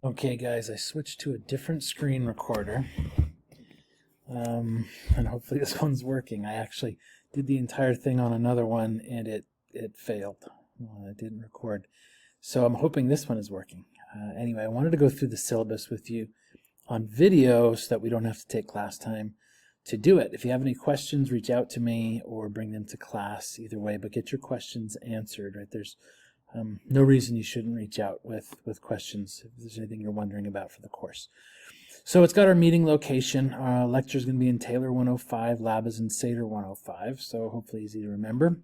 Okay guys, I switched to a different screen recorder, and hopefully this one's working. I actually did the entire thing on another one and it failed. It didn't record. So I'm hoping this one is working. Anyway, I wanted to go through the syllabus with you on video so that we don't have to take class time to do it. If you have any questions, reach out to me or bring them to class, either way, but get your questions answered, right? There's no reason you shouldn't reach out with questions if there's anything you're wondering about for the course. So it's got our meeting location. Lecture is going to be in Taylor 105, lab is in Seder 105, so hopefully easy to remember.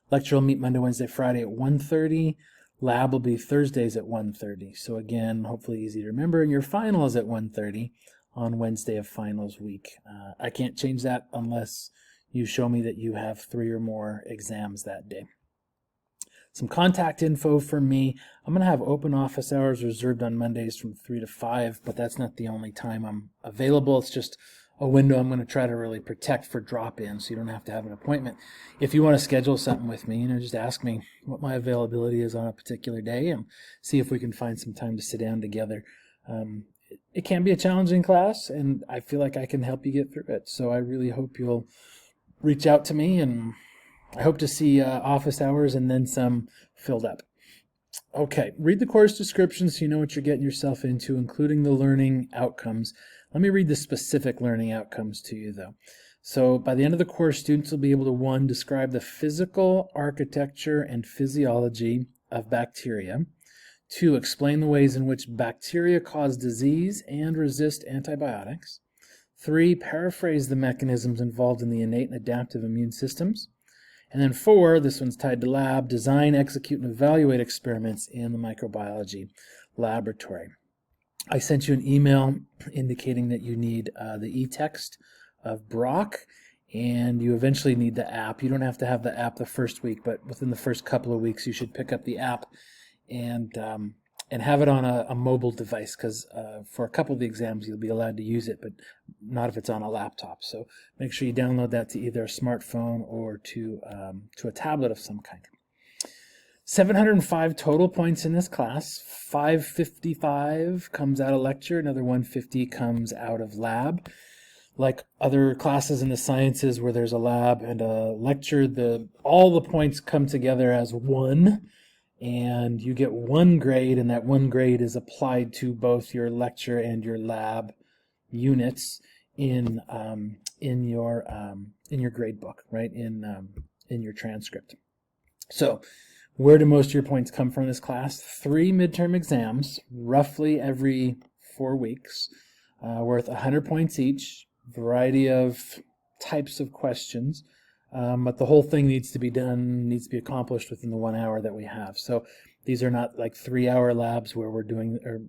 Lecture will meet Monday, Wednesday, Friday at 1:30. Lab will be Thursdays at 1:30. So again, hopefully easy to remember. And your final is at 1:30 on Wednesday of finals week. I can't change that unless you show me that you have 3 or more exams that day. Some contact info for me. I'm going to have open office hours reserved on Mondays from 3 to 5, but that's not the only time I'm available. It's just a window I'm going to try to really protect for drop-in so you don't have to have an appointment. If you want to schedule something with me, just ask me what my availability is on a particular day and see if we can find some time to sit down together. It can be a challenging class, and I feel like I can help you get through it. So I really hope you'll reach out to me, and I hope to see office hours and then some filled up. Okay, read the course description so you know what you're getting yourself into, including the learning outcomes. Let me read the specific learning outcomes to you, though. So by the end of the course, students will be able to, 1, describe the physical architecture and physiology of bacteria. 2, explain the ways in which bacteria cause disease and resist antibiotics. 3, paraphrase the mechanisms involved in the innate and adaptive immune systems. And then 4, this one's tied to lab, design, execute, and evaluate experiments in the microbiology laboratory. I sent you an email indicating that you need the e-text of Brock, and you eventually need the app. You don't have to have the app the first week, but within the first couple of weeks you should pick up the app and have it on a mobile device, because for a couple of the exams you'll be allowed to use it, but not if it's on a laptop. So make sure you download that to either a smartphone or to a tablet of some kind. 705 total points in this class. 555 comes out of lecture, another 150 comes out of lab. Like other classes in the sciences where there's a lab and a lecture, all the points come together as one, and you get 1 grade, and that 1 grade is applied to both your lecture and your lab units in your grade book, right, in your transcript. So where do most of your points come from in this class? 3 midterm exams, roughly every 4 weeks, worth 100 points each, variety of types of questions. But the whole thing needs to be accomplished within the 1 hour that we have. So these are not like 3-hour labs where we're doing, or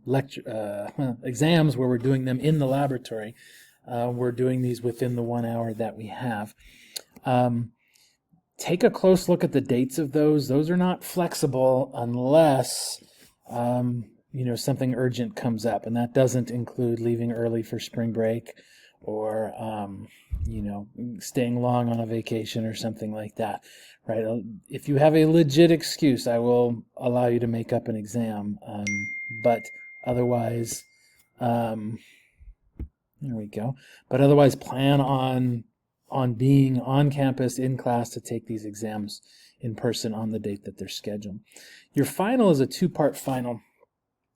exams where we're doing them in the laboratory. We're doing these within the 1 hour that we have. Take a close look at the dates of those. Those are not flexible unless something urgent comes up, and that doesn't include leaving early for spring break or staying long on a vacation or something like that, right? If you have a legit excuse, I will allow you to make up an exam, but otherwise, there we go. But otherwise, plan on being on campus in class to take these exams in person on the date that they're scheduled. Your final is a 2-part final.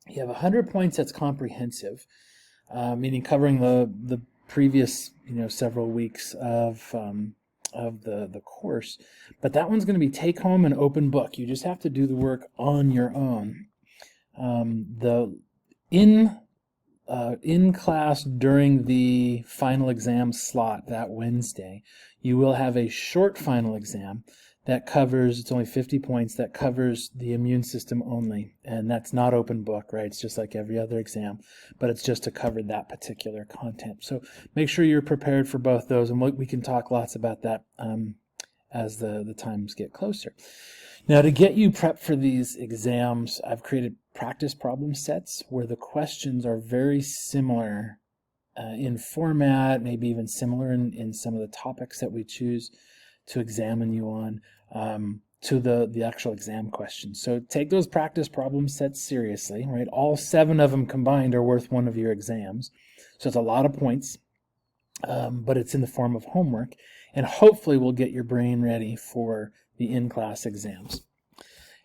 You have 100 points that's comprehensive, meaning covering the previous several weeks of the course, but that one's going to be take home and open book. You just have to do the work on your own. In class during the final exam slot that Wednesday, you will have a short final exam that covers, it's only 50 points, that covers the immune system only, and that's not open book, right? It's just like every other exam, but it's just to cover that particular content. So make sure you're prepared for both those, and we can talk lots about that as the times get closer. Now, to get you prepped for these exams, I've created practice problem sets where the questions are very similar in format, maybe even similar in some of the topics that we choose to examine you on. to the actual exam question. So take those practice problem sets seriously, right? All 7 of them combined are worth one of your exams. So it's a lot of points, but it's in the form of homework, and hopefully will get your brain ready for the in-class exams.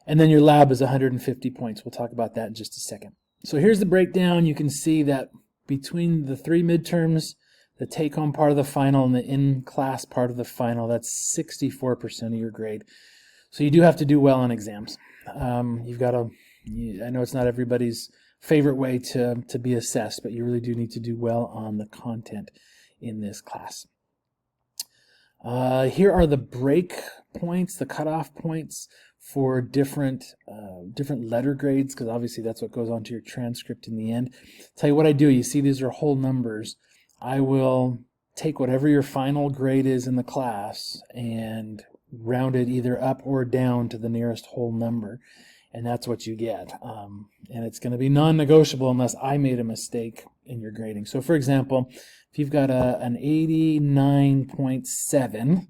And then your lab is 150 points. We'll talk about that in just a second. So here's the breakdown. You can see that between the 3 midterms, the take-home part of the final, and the in-class part of the final, that's 64% of your grade. So you do have to do well on exams. You've got to, I know it's not everybody's favorite way to be assessed, but you really do need to do well on the content in this class. Here are the break points, the cutoff points for different letter grades, because obviously that's what goes onto your transcript in the end. Tell you what I do. You see these are whole numbers. I will take whatever your final grade is in the class and round it either up or down to the nearest whole number, and that's what you get. And it's going to be non-negotiable unless I made a mistake in your grading. So for example, if you've got an 89.7,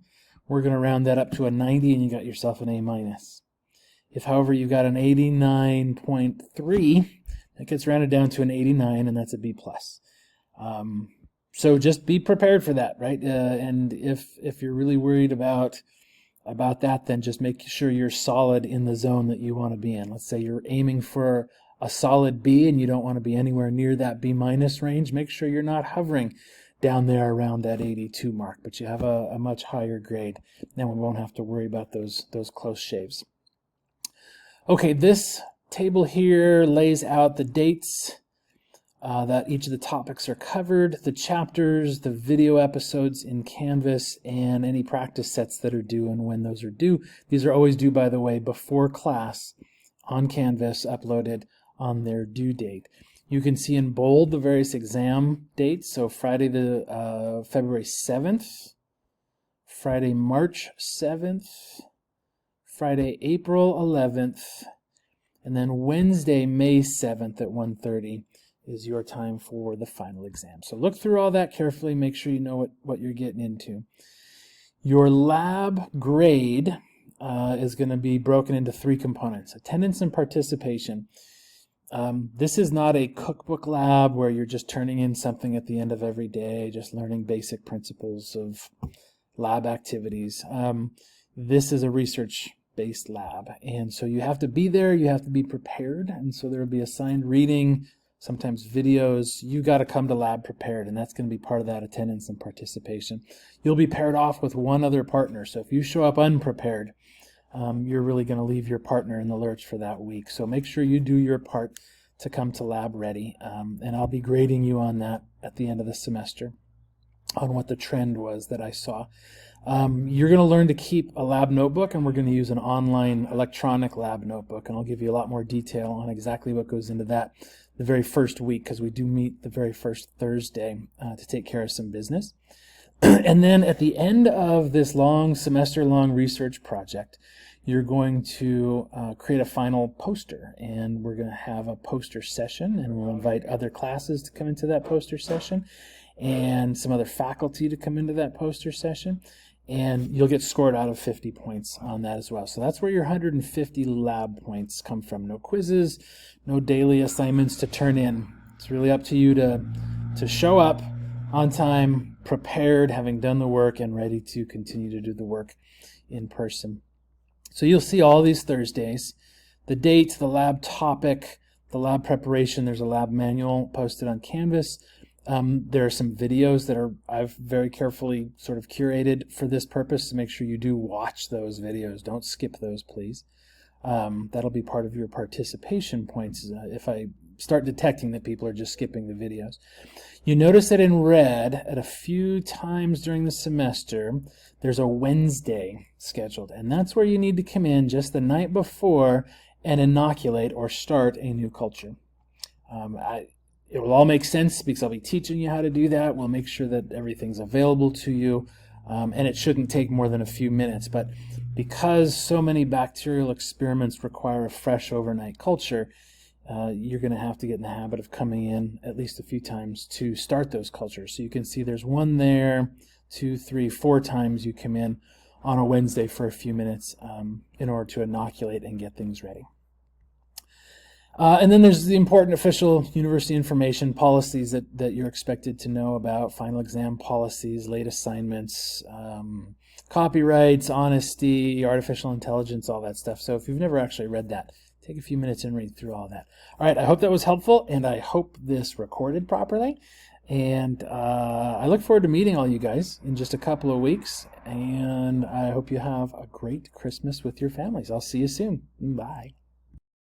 we're going to round that up to a 90 and you got yourself an A-. If, however, you've got an 89.3, that gets rounded down to an 89, and that's a B+. So just be prepared for that, right? And if you're really worried about that, then just make sure you're solid in the zone that you want to be in. Let's say you're aiming for a solid B and you don't want to be anywhere near that B- range. Make sure you're not hovering down there around that 82 mark, but you have a much higher grade. Then we won't have to worry about those close shaves. Okay, this table here lays out the dates that each of the topics are covered, the chapters, the video episodes in Canvas, and any practice sets that are due and when those are due. These are always due, by the way, before class on Canvas, uploaded on their due date. You can see in bold the various exam dates. So Friday the February 7th, Friday March 7th, Friday April 11th, and then Wednesday May 7th at 1:30 is your time for the final exam. So look through all that carefully, make sure you know what you're getting into. Your lab grade is going to be broken into 3 components: attendance and participation. This is not a cookbook lab where you're just turning in something at the end of every day, just learning basic principles of lab activities. This is a research-based lab, and so you have to be there, you have to be prepared, and so there will be assigned reading, sometimes videos. You got to come to lab prepared, and that's going to be part of that attendance and participation. You'll be paired off with one other partner, so if you show up unprepared, you're really going to leave your partner in the lurch for that week. So make sure you do your part to come to lab ready, and I'll be grading you on that at the end of the semester on what the trend was that I saw. You're going to learn to keep a lab notebook, and we're going to use an online electronic lab notebook, and I'll give you a lot more detail on exactly what goes into that the very first week, because we do meet the very first Thursday to take care of some business. And then at the end of this long semester-long research project, you're going to create a final poster, and we're going to have a poster session, and we'll invite other classes to come into that poster session and some other faculty to come into that poster session, and you'll get scored out of 50 points on that as well. So that's where your 150 lab points come from. No quizzes, no daily assignments to turn in. It's really up to you to show up on time, prepared, having done the work, and ready to continue to do the work in person. So you'll see all these Thursdays, the date, the lab topic, the lab preparation. There's a lab manual posted on Canvas. There are some videos that I've very carefully sort of curated for this purpose, to make sure you do watch those videos. Don't skip those, please. That'll be part of your participation points if I start detecting that people are just skipping the videos. You notice that in red, at a few times during the semester, there's a Wednesday scheduled, and that's where you need to come in just the night before and inoculate or start a new culture. It will all make sense because I'll be teaching you how to do that. We'll make sure that everything's available to you, and it shouldn't take more than a few minutes. But because so many bacterial experiments require a fresh overnight culture, you're going to have to get in the habit of coming in at least a few times to start those cultures. So you can see there's 1 there, 2, 3, 4 times you come in on a Wednesday for a few minutes in order to inoculate and get things ready. And then there's the important official university information policies that you're expected to know about, final exam policies, late assignments, copyrights, honesty, artificial intelligence, all that stuff. So if you've never actually read that, take a few minutes and read through all that. All right, I hope that was helpful, and I hope this recorded properly. And I look forward to meeting all you guys in just a couple of weeks, and I hope you have a great Christmas with your families. I'll see you soon. Bye.